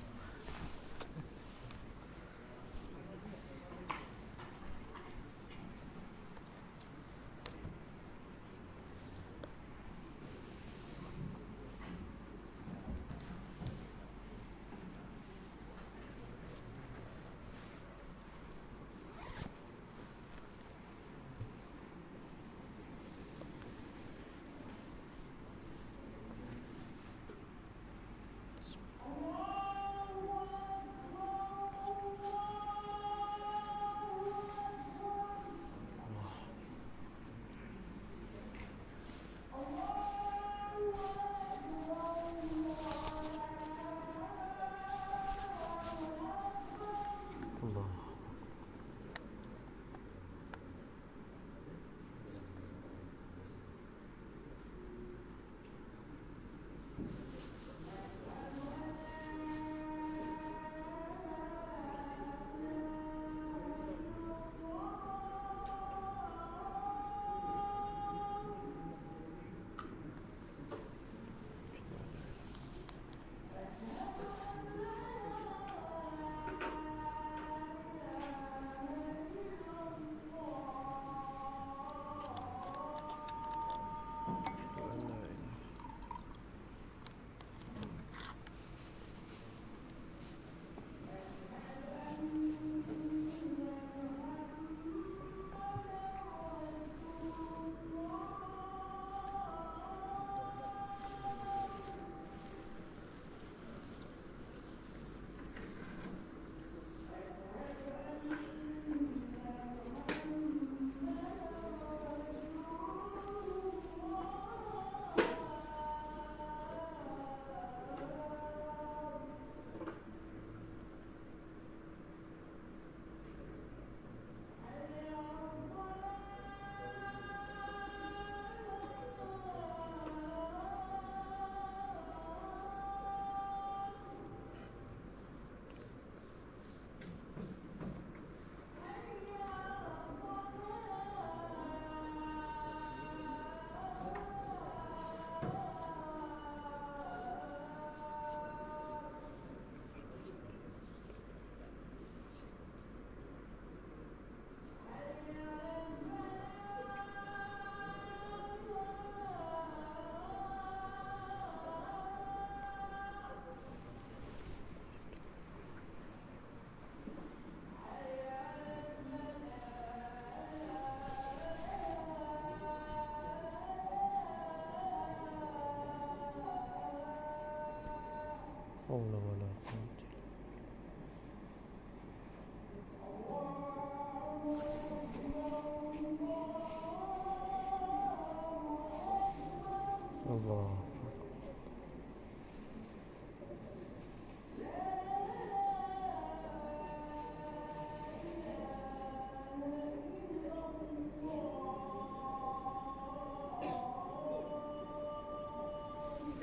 Allah.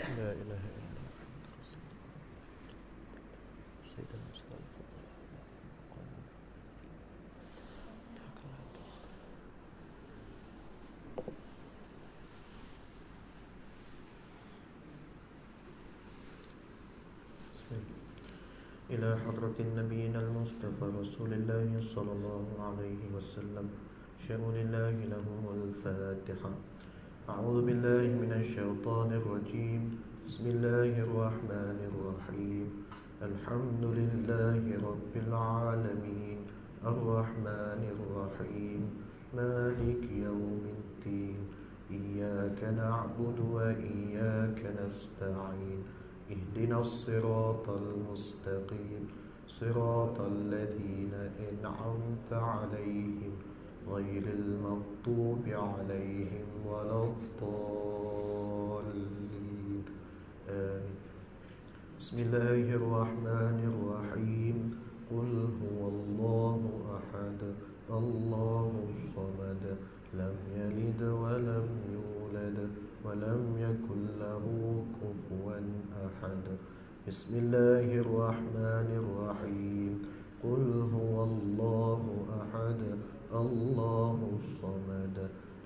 La ilaha illallah. Sayyidina Mustafa. إلى حضرة النبي المصطفى رسول الله صلى الله عليه وسلم شأن الله لهم الفاتحة. أعوذ بالله من الشيطان الرجيم. بسم الله الرحمن الرحيم. الحمد لله رب العالمين الرحمن الرحيم مالك يوم الدين إياك نعبد وإياك نستعين اهدنا الصراط المستقيم صراط الذين أنعمت عليهم غير المغضوب عليهم ولا الضالين آمين. بسم الله الرحمن الرحيم. قل هو الله أحد الله الصمد لم يلد ولم يولد ولم يكن له كفوا أحد. بسم الله الرحمن الرحيم. قل هو الله أحد الله الصمد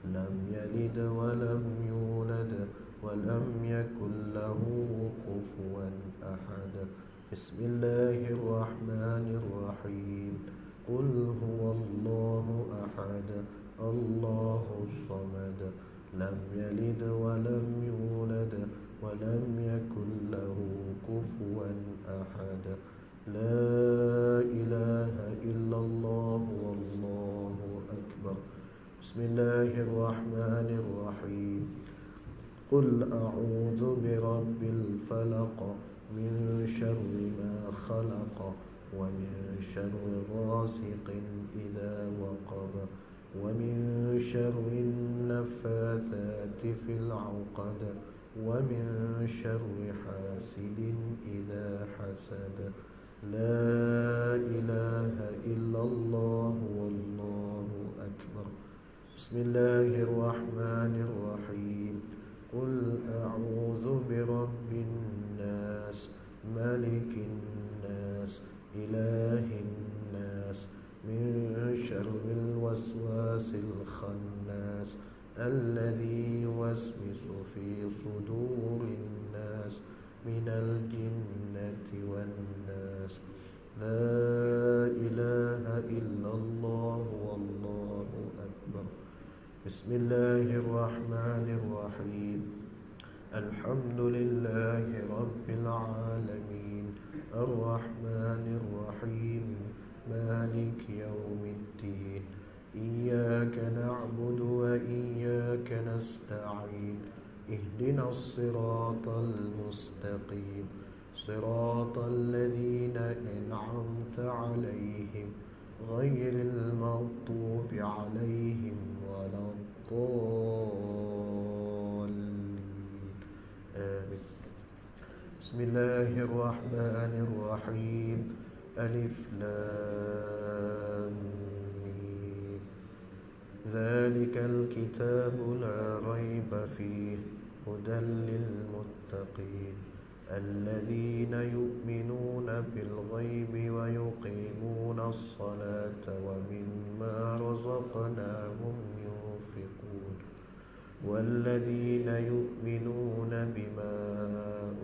لم يلد ولم يولد ولم يكن له كفوا أحد. بسم الله الرحمن الرحيم. قل هو الله أحد الله الصمد لم يلد ولم يولد ولم يكن له كفوا أحد. لا إله إلا الله والله أكبر. بسم الله الرحمن الرحيم. قل أعوذ برب الفلق من شر ما خلق ومن شر غاسق إذا وقب ومن شر النفاثات في العقد ومن شر حاسد إذا حسد. لا إله إلا الله والله أكبر. بسم الله الرحمن الرحيم. قل أعوذ برب الناس ملك الناس إله الناس من شر الوسواس الخناس الذي يوسوس في صدور الناس من الجنة والناس. لا إله إلا الله والله أكبر. بسم الله الرحمن الرحيم. الحمد لله رب العالمين الرحمن الرحيم مالك يوم الدين إياك نعبد وإياك نستعين اهدنا الصراط المستقيم صراط الذين أنعمت عليهم غير المغضوب عليهم ولا الضالين آمين. بسم الله الرحمن الرحيم. ألف لام ميم. ذلك الكتاب لا ريب فيه هدى للمتقين الذين يؤمنون بالغيب ويقيمون الصلاة ومما رزقناهم ينفقون والذين يؤمنون بما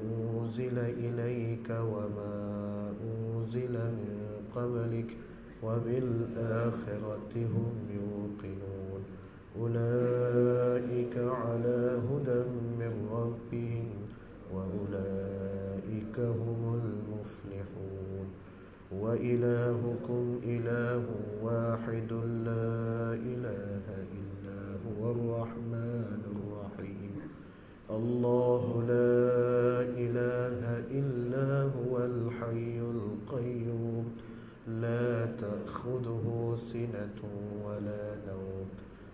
أنزل إليك وما أنزل من قبلك وبالآخرة هم يوقنون أولئك على هدى من ربهم وأولئك هم المفلحون. وإلهكم إله واحد لا إله إلا هو الرحمن الرحيم. الله لا إله إلا هو الحي القيوم لا تأخذه سنة ولا نوم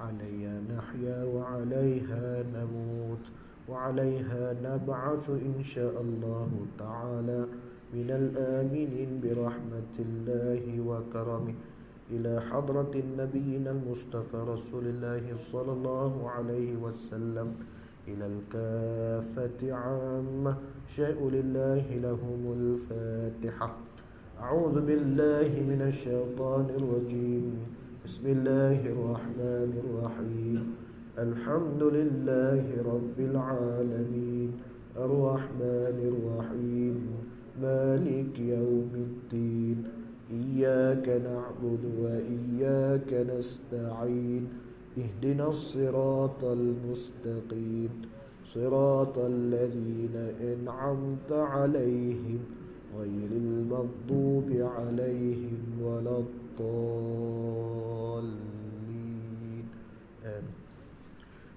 عليها نحيا وعليها نموت وعليها نبعث إن شاء الله تعالى من الآمنين برحمة الله وكرمه إلى حضرة نبينا المصطفى رسول الله صلى الله عليه وسلم إلى الكافة عامة شاء لله لهم الفاتحة. أعوذ بالله من الشيطان الرجيم. بسم الله الرحمن الرحيم. الحمد لله رب العالمين الرحمن الرحيم مالك يوم الدين إياك نعبد وإياك نستعين اهدنا الصراط المستقيم صراط الذين أنعمت عليهم غير المغضوب عليهم ولا الضالين آمين.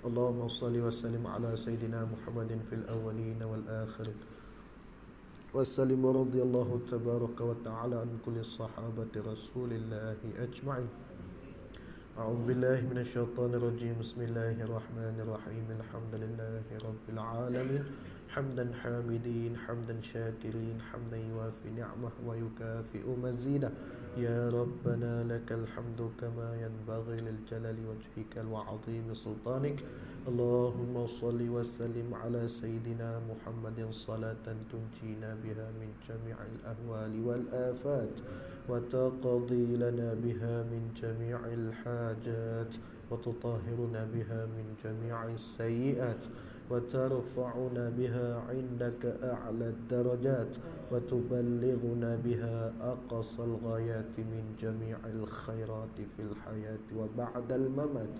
اللهم صل وسلم على سيدنا محمد في الأولين والآخرين وسلم ورضي الله تبارك وتعالى عن كل صحابة رسول الله أجمعين. أعوذ بالله من الشيطان الرجيم. بسم الله الرحمن الرحيم. الحمد لله رب العالمين حمدا حامدين حمدا شاكرين حمدا يوافي نعمه ويكافئ مزيدا. يا ربنا لك الحمد كما ينبغي للجلال وجهك وعظيم سلطانك. اللهم صل وسلم على سيدنا محمد صلاة تنجينا بها من جميع الأهوال والآفات وتقضي لنا بها من جميع الحاجات وتطهرنا بها من جميع السيئات وترفعنا بها عندك أعلى الدرجات وتبلغنا بها أقصى الغايات من جميع الخيرات في الحياة وبعد الممات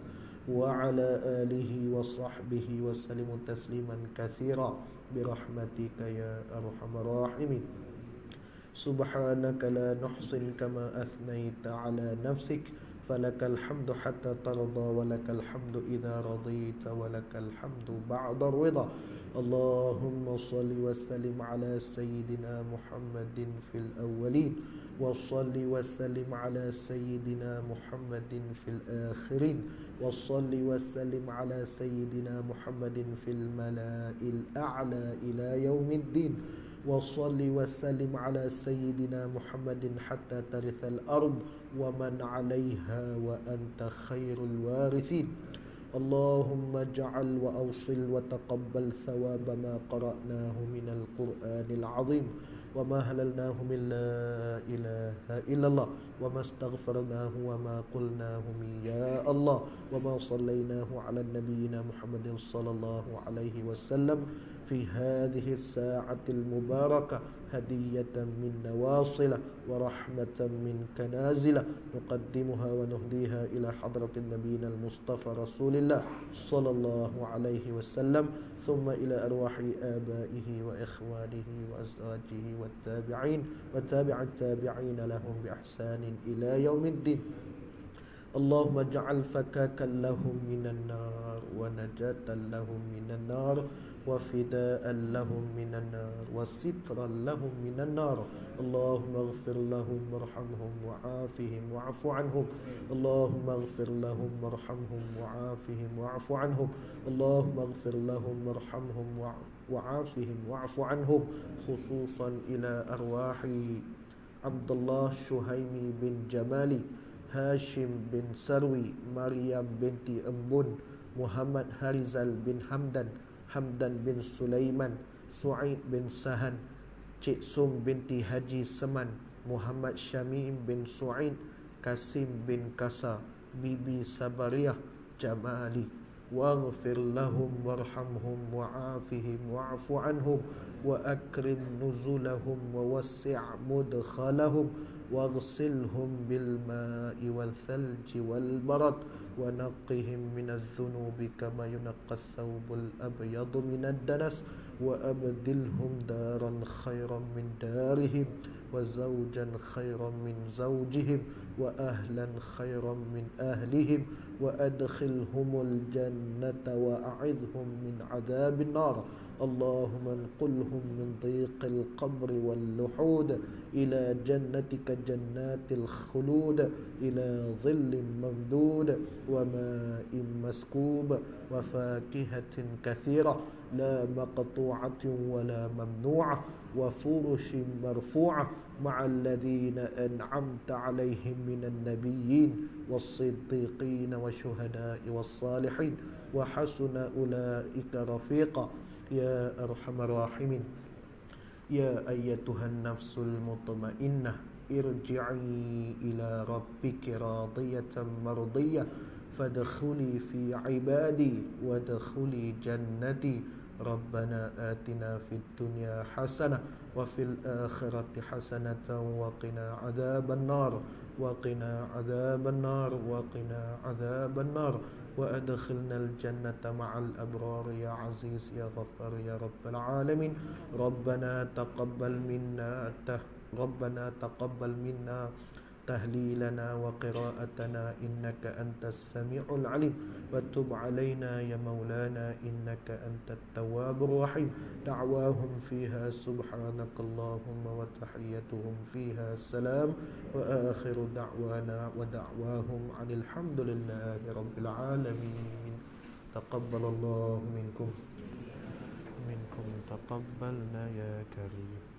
وعلى آله وصحبه وسلم تسليما كثيرا برحمتك يا أرحم الراحمين. سبحانك لا نحصي كما أثنيت على نفسك فلك الحمد حتى ترضى ولك الحمد إذا رضيت ولك الحمد بعد الرضا. اللهم صل وسلم على سيدنا محمد في الأولين وصل وسلم على سيدنا محمد في الآخرين وصل وسلم على سيدنا محمد في الملأ الأعلى إلى يوم الدين وصل وسلم على سيدنا محمد حتى ترث الأرض ومن عليها وأنت خير الوارثين. اللهم اجعل وأوصل وتقبل ثواب ما قرأناه من القرآن العظيم وما هللناه من لا إله إلا الله وما استغفرناه وما قلناه من يا الله وما صليناه على نبينا محمد صلى الله عليه وسلم في هذه الساعة المباركة هدية من نواصلة ورحمة منك نازلة نقدمها ونهديها إلى حضرة نبينا المصطفى رسول الله صلى الله عليه وسلم ثم إلى أرواح آبائه وإخوانه وأزواجه والتابعين وتابع التابعين لهم بإحسان إلى يوم الدين. اللهم اجعل فكاكا لهم من النار ونجاة لهم من النار وفداء لهم من النار وسترا لهم من النار. اللهم اغفر لهم وارحمهم وعافهم واعف عنهم. اللهم اغفر لهم وارحمهم وعافهم واعف عنهم. اللهم اغفر لهم وارحمهم وعافهم واعف عنهم. خصوصا إلى أرواح عبد الله شهيمي بن جمالي هاشم بن سروي مريم بنت أمبون محمد هرزل بن Hamdan bin Sulaiman, Su'aid bin Sahan, Cik Sum binti Haji Seman, Muhammad Syamim bin Su'aid, Kasim bin Kasa, Bibi Sabariyah Jamali. Waghfir lahum warhamhum wa'afihim wa'afu anhum wa akrim nuzulahum wa wassi' mudkhalahum واغسلهم بالماء والثلج والبرد ونقهم من الذنوب كما ينقى الثوب الأبيض من الدنس وأبدلهم دارا خيرا من دارهم وزوجا خيرا من زوجهم وأهلا خيرا من أهلهم وأدخلهم الجنة وأعذهم من عذاب النار. اللهم انقلهم من ضيق القبر واللحود إلى جنتك جنات الخلود إلى ظل ممدود وماء مسكوب وفاكهة كثيرة لا مقطوعة ولا ممنوعة وفرش مرفوعة مع الذين أنعمت عليهم من النبيين والصديقين والشهداء والصالحين وحسن أولئك رفيقا يا أرحم الراحمين. يا أيتها النفس المطمئنة ارجعي إلى ربك راضية مرضية فادخلي في عبادي وادخلي جنتي. ربنا آتنا في الدنيا حسنة وفي الآخرة حسنة وقنا عذاب النار وقنا عذاب النار وقنا عذاب النار وأدخلنا الجنة مع الأبرار يا عزيز يا غفار يا رب العالمين. ربنا تقبل منا تهليلنا وقراءتنا إنك أنت السميع العليم وتب علينا يا مولانا إنك أنت التواب الرحيم. دعواهم فيها سبحانك اللهم وتحيتهم فيها سلام وآخر دعوانا ودعواهم عن الحمد لله رب العالمين. تقبل الله منكم تقبلنا يا كريم.